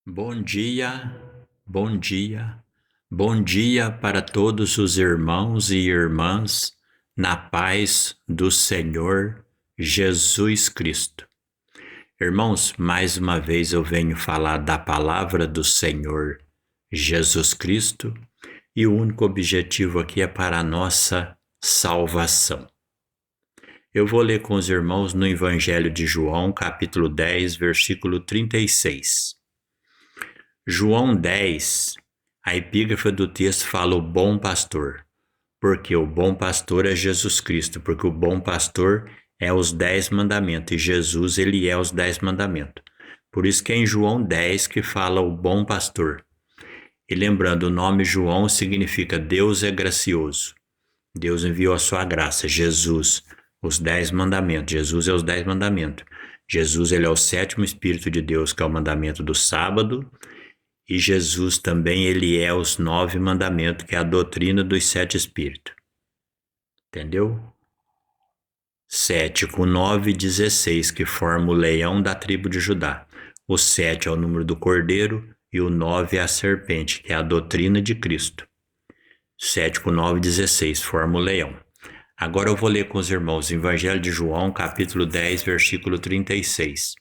Bom dia, bom dia, bom dia para todos os irmãos e irmãs na paz do Senhor Jesus Cristo. Irmãos, mais uma vez eu venho falar da palavra do Senhor Jesus Cristo e o único objetivo aqui é para a nossa salvação. Eu vou ler com os irmãos no Evangelho de João, capítulo 10, versículo 36. João 10, a epígrafe do texto fala o bom pastor, porque o bom pastor é Jesus Cristo, porque o bom pastor é os 10 mandamentos, e Jesus, ele é os 10 mandamentos. Por isso que é em João 10 que fala o bom pastor. E lembrando, o nome João significa Deus é gracioso. Deus enviou a sua graça, Jesus, os 10 mandamentos. Jesus é os 10 mandamentos. Jesus, ele é o 7º Espírito de Deus, que é o mandamento do sábado. E Jesus também, ele é os 9 mandamentos, que é a doutrina dos 7 Espíritos. Entendeu? 7 com 9, 16, que forma o leão da tribo de Judá. O 7 é o número do cordeiro e o 9 é a serpente, que é a doutrina de Cristo. 7 com 9, 16, forma o leão. Agora eu vou ler com os irmãos Evangelho de João, capítulo 10, versículo 36.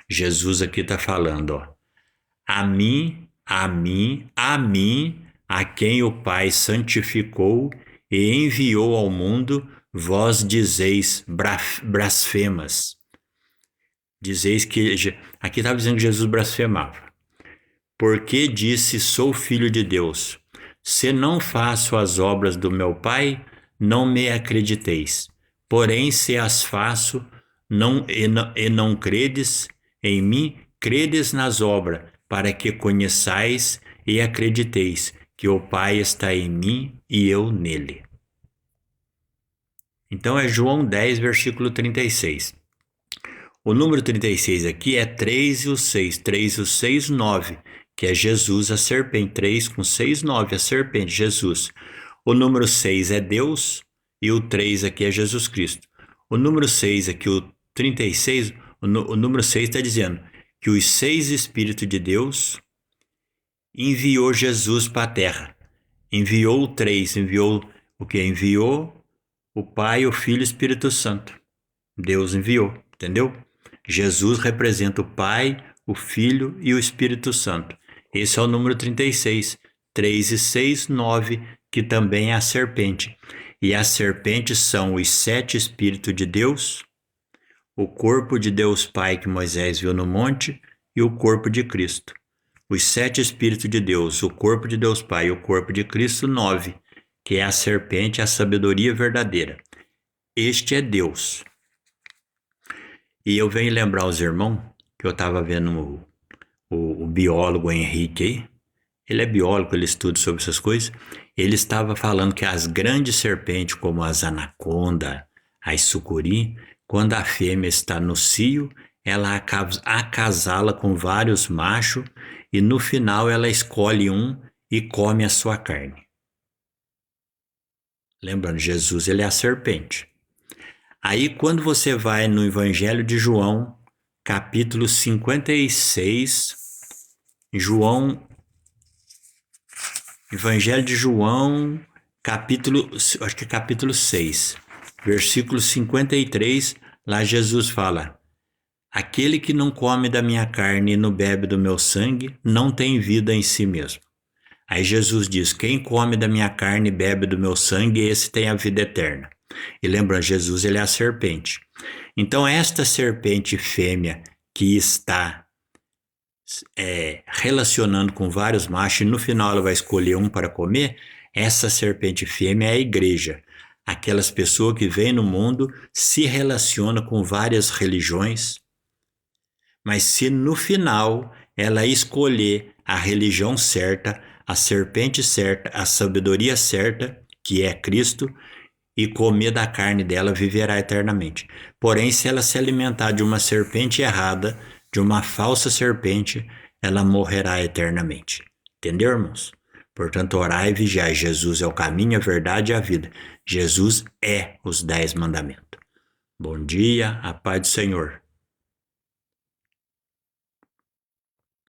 Jesus aqui está falando, ó. A mim, a quem o Pai santificou e enviou ao mundo, vós dizeis blasfemas. Dizeis que... Aqui estava dizendo que Jesus blasfemava. Porque disse, sou filho de Deus. Se não faço as obras do meu Pai, não me acrediteis. Porém, se as faço e não credes em mim, credes nas obras, para que conheçais e acrediteis que o Pai está em mim e eu nele. Então é João 10, versículo 36. O número 36 aqui é 3 e o 6. 3 e o 6, 9, que é Jesus, a serpente. 3 com 6, 9, a serpente, Jesus. O número 6 é Deus e o 3 aqui é Jesus Cristo. O número 6 aqui, o 36, o número 6 está dizendo que os 6 Espíritos de Deus enviou Jesus para a terra. Enviou o 3, enviou o que? Enviou o Pai, o Filho e o Espírito Santo. Deus enviou, entendeu? Jesus representa o Pai, o Filho e o Espírito Santo. Esse é o número 36. 3 e 6, 9, que também é a serpente. E as serpentes são os 7 Espíritos de Deus, o corpo de Deus Pai que Moisés viu no monte e o corpo de Cristo. Os 7 Espíritos de Deus, o corpo de Deus Pai e o corpo de Cristo, 9, que é a serpente, a sabedoria verdadeira. Este é Deus. E eu venho lembrar aos irmãos que eu estava vendo o biólogo Henrique aí. Ele é biólogo, ele estuda sobre essas coisas. Ele estava falando que as grandes serpentes, como as anaconda, as sucuri, quando a fêmea está no cio, ela acasala com vários machos e no final ela escolhe um e come a sua carne. Lembrando, Jesus, ele é a serpente. Aí quando você vai no Evangelho de João, capítulo 56, Evangelho de João, capítulo 6, versículo 53, lá Jesus fala: aquele que não come da minha carne e não bebe do meu sangue, não tem vida em si mesmo. Aí Jesus diz, quem come da minha carne e bebe do meu sangue, esse tem a vida eterna. E lembra, Jesus, ele é a serpente. Então esta serpente fêmea que está relacionando com vários machos e no final ela vai escolher um para comer, essa serpente fêmea é a igreja. Aquelas pessoas que vêm no mundo, se relacionam com várias religiões, mas se no final ela escolher a religião certa, a serpente certa, a sabedoria certa, que é Cristo, e comer da carne dela, viverá eternamente. Porém, se ela se alimentar de uma serpente errada, de uma falsa serpente, ela morrerá eternamente. Entendeu, irmãos? Portanto, orai e vigiai. Jesus é o caminho, a verdade e a vida. Jesus é os 10 mandamentos. Bom dia, a paz do Senhor.